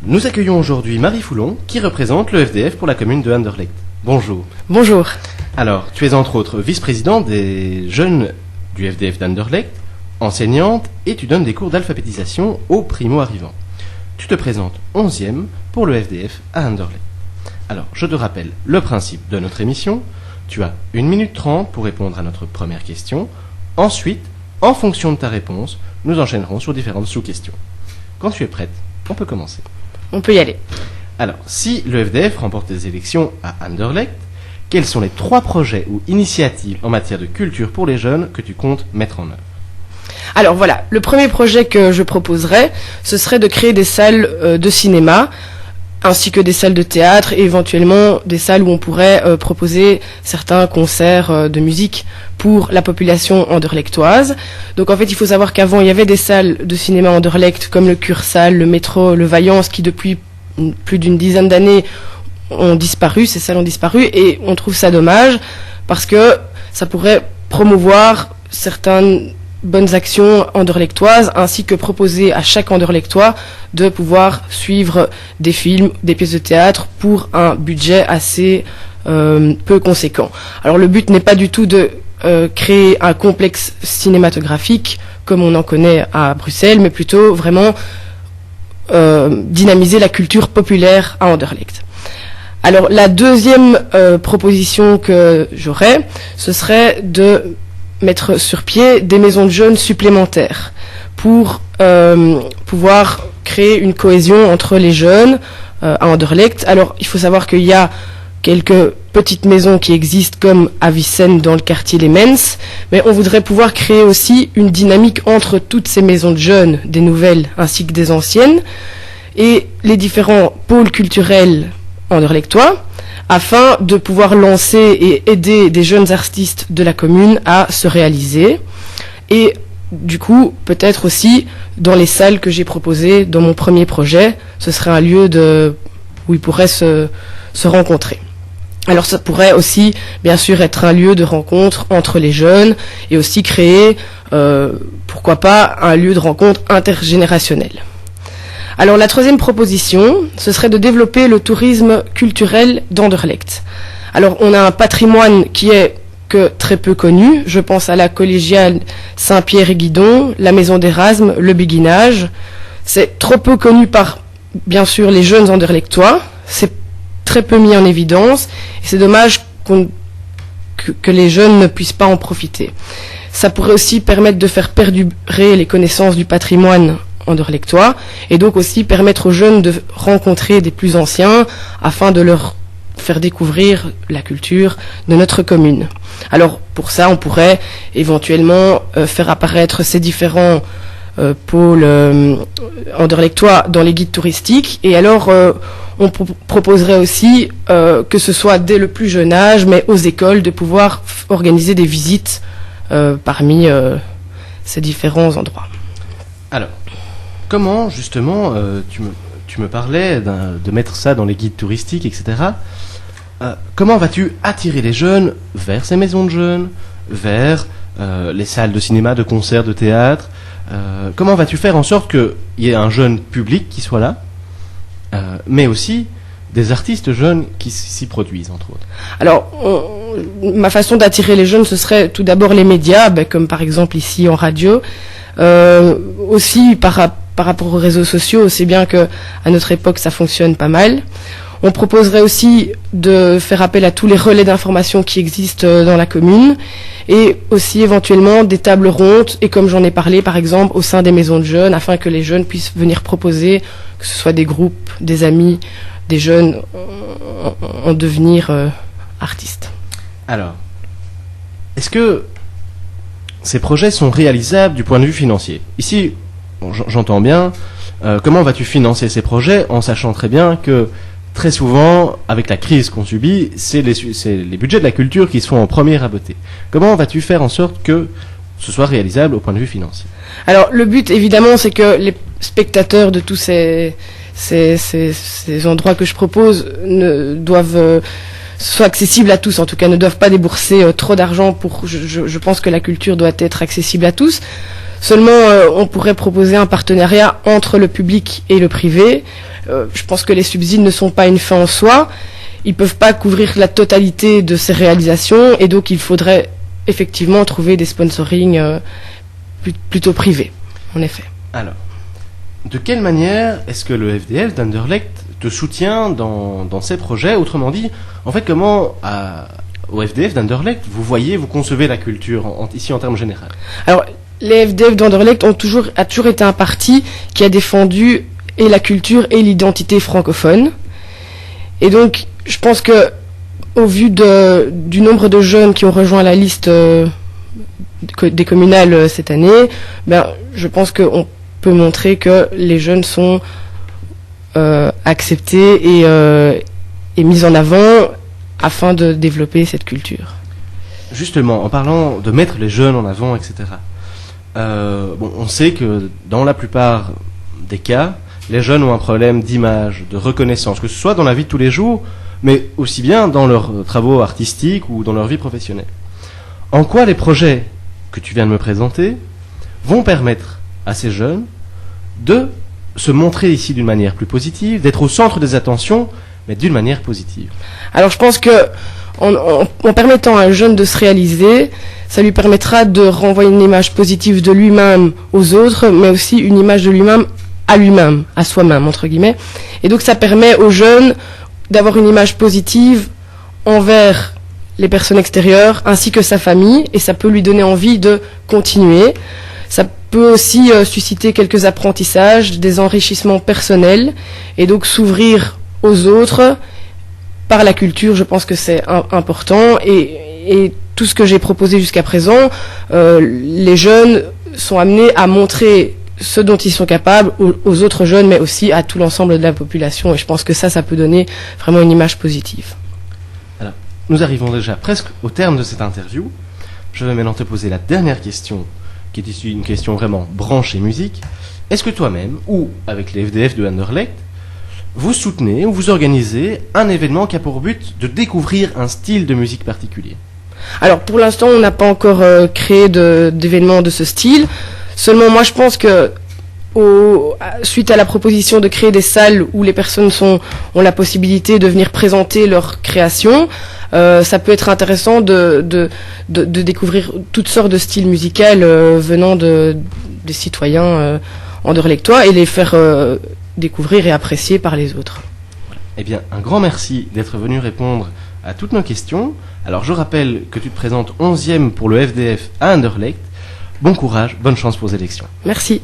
Nous accueillons aujourd'hui Marie Foulon, qui représente le FDF pour la commune de Anderlecht. Bonjour. Bonjour. Alors, tu es entre autres vice-présidente des jeunes du FDF d'Anderlecht, enseignante, et tu donnes des cours d'alphabétisation aux primo-arrivants. Tu te présentes 11e pour le FDF à Anderlecht. Alors, je te rappelle le principe de notre émission. Tu as 1 minute 30 pour répondre à notre première question. Ensuite, en fonction de ta réponse, nous enchaînerons sur différentes sous-questions. Quand tu es prête, on peut commencer. On peut y aller. Alors, si le FDF remporte les élections à Anderlecht, quels sont les 3 projets ou initiatives en matière de culture pour les jeunes que tu comptes mettre en œuvre ? Alors voilà, le premier projet que je proposerais, ce serait de créer des salles de cinéma, ainsi que des salles de théâtre et éventuellement des salles où on pourrait proposer certains concerts de musique pour la population anderlechtoise. Donc en fait, il faut savoir qu'avant, il y avait des salles de cinéma à Anderlecht comme le Cursal, le Métro, le Vaillance, qui depuis plus d'une dizaine d'années ont disparu, ces salles ont disparu, et on trouve ça dommage parce que ça pourrait promouvoir certaines bonnes actions anderlechtoises, ainsi que proposer à chaque anderlechtois de pouvoir suivre des films, des pièces de théâtre pour un budget assez peu conséquent. Alors le but n'est pas du tout de créer un complexe cinématographique comme on en connaît à Bruxelles, mais plutôt vraiment dynamiser la culture populaire à Anderlecht. Alors la deuxième proposition que j'aurais, ce serait de mettre sur pied des maisons de jeunes supplémentaires pour pouvoir créer une cohésion entre les jeunes à Anderlecht. Alors il faut savoir qu'il y a quelques petites maisons qui existent comme à Vicenne dans le quartier Les Mens, mais on voudrait pouvoir créer aussi une dynamique entre toutes ces maisons de jeunes, des nouvelles ainsi que des anciennes, et les différents pôles culturels anderlechtois, afin de pouvoir lancer et aider des jeunes artistes de la commune à se réaliser. Et du coup, peut-être aussi, dans les salles que j'ai proposées dans mon premier projet, ce serait un lieu où ils pourraient se rencontrer. Alors ça pourrait aussi, bien sûr, être un lieu de rencontre entre les jeunes et aussi créer, pourquoi pas, un lieu de rencontre intergénérationnel. Alors la troisième proposition, ce serait de développer le tourisme culturel d'Anderlecht. Alors on a un patrimoine qui est que très peu connu. Je pense à la collégiale Saint-Pierre et Guidon, la maison d'Erasme, le Béguinage. C'est trop peu connu par, bien sûr, les jeunes anderlechtois. C'est très peu mis en évidence. Et c'est dommage que les jeunes ne puissent pas en profiter. Ça pourrait aussi permettre de faire perdurer les connaissances du patrimoine anderlechtois et donc aussi permettre aux jeunes de rencontrer des plus anciens afin de leur faire découvrir la culture de notre commune. Alors pour ça, on pourrait éventuellement faire apparaître ces différents pôles anderlechtois dans les guides touristiques et alors on proposerait aussi que ce soit dès le plus jeune âge, mais aux écoles, de pouvoir organiser des visites parmi ces différents endroits. Alors, comment, justement, tu me parlais de mettre ça dans les guides touristiques, etc. Comment vas-tu attirer les jeunes vers ces maisons de jeunes, vers les salles de cinéma, de concerts, de théâtre comment vas-tu faire en sorte qu'il y ait un jeune public qui soit là, mais aussi des artistes jeunes qui s'y produisent, entre autres? Alors, ma façon d'attirer les jeunes, ce serait tout d'abord les médias, comme par exemple ici en radio. Aussi par rapport aux réseaux sociaux, c'est bien que à notre époque ça fonctionne pas mal. On proposerait aussi de faire appel à tous les relais d'information qui existent dans la commune et aussi éventuellement des tables rondes et comme j'en ai parlé par exemple au sein des maisons de jeunes afin que les jeunes puissent venir proposer, que ce soit des groupes, des amis, des jeunes en devenir artistes. Alors, est-ce que ces projets sont réalisables du point de vue financier? Ici, j'entends bien, comment vas-tu financer ces projets en sachant très bien que très souvent, avec la crise qu'on subit, c'est les budgets de la culture qui se font en premier raboter. Comment vas-tu faire en sorte que ce soit réalisable au point de vue financier? Alors, le but, évidemment, c'est que les spectateurs de tous ces endroits que je propose soient accessibles à tous, en tout cas ne doivent pas débourser trop d'argent pour... Je pense que la culture doit être accessible à tous. Seulement, on pourrait proposer un partenariat entre le public et le privé. Je pense que les subsides ne sont pas une fin en soi. Ils peuvent pas couvrir la totalité de ces réalisations et donc il faudrait effectivement trouver des sponsorings plutôt privés, en effet. Alors, de quelle manière est-ce que le FDF d'Anderlecht te soutient dans ces projets? Autrement dit, en fait, comment au FDF d'Anderlecht vous concevez la culture ici en termes généraux? Alors, les FDF d'Anderlecht a toujours été un parti qui a défendu et la culture et l'identité francophone. Et donc, je pense que, au vu du nombre de jeunes qui ont rejoint la liste des communales cette année, je pense qu'on peut montrer que les jeunes sont acceptés et mis en avant afin de développer cette culture. Justement, en parlant de mettre les jeunes en avant, etc. On sait que dans la plupart des cas, les jeunes ont un problème d'image, de reconnaissance, que ce soit dans la vie de tous les jours, mais aussi bien dans leurs travaux artistiques ou dans leur vie professionnelle. En quoi les projets que tu viens de me présenter vont permettre à ces jeunes de se montrer ici d'une manière plus positive, d'être au centre des attentions, mais d'une manière positive? Alors je pense que en permettant à un jeune de se réaliser, ça lui permettra de renvoyer une image positive de lui-même aux autres, mais aussi une image de lui-même, à soi-même, entre guillemets. Et donc ça permet aux jeunes d'avoir une image positive envers les personnes extérieures, ainsi que sa famille, et ça peut lui donner envie de continuer. Ça peut aussi susciter quelques apprentissages, des enrichissements personnels, et donc s'ouvrir aux autres par la culture. Je pense que c'est important, et tout ce que j'ai proposé jusqu'à présent, les jeunes sont amenés à montrer ce dont ils sont capables aux autres jeunes, mais aussi à tout l'ensemble de la population, et je pense que ça peut donner vraiment une image positive. Alors, nous arrivons déjà presque au terme de cette interview. Je vais maintenant te poser la dernière question, qui est issue d'une question vraiment branchée musique. Est-ce que toi-même, ou avec les FDF de Anderlecht, vous soutenez ou vous organisez un événement qui a pour but de découvrir un style de musique particulier? Alors pour l'instant, on n'a pas encore créé d'événements de ce style. Seulement, moi je pense que suite à la proposition de créer des salles où les personnes ont la possibilité de venir présenter leur création, ça peut être intéressant de découvrir toutes sortes de styles musicaux venant des citoyens anderlechtois et les faire découvrir et apprécier par les autres. Eh bien, un grand merci d'être venu répondre à toutes nos questions. Alors, je rappelle que tu te présentes 11e pour le FDF à Anderlecht. Bon courage, bonne chance pour les élections. Merci.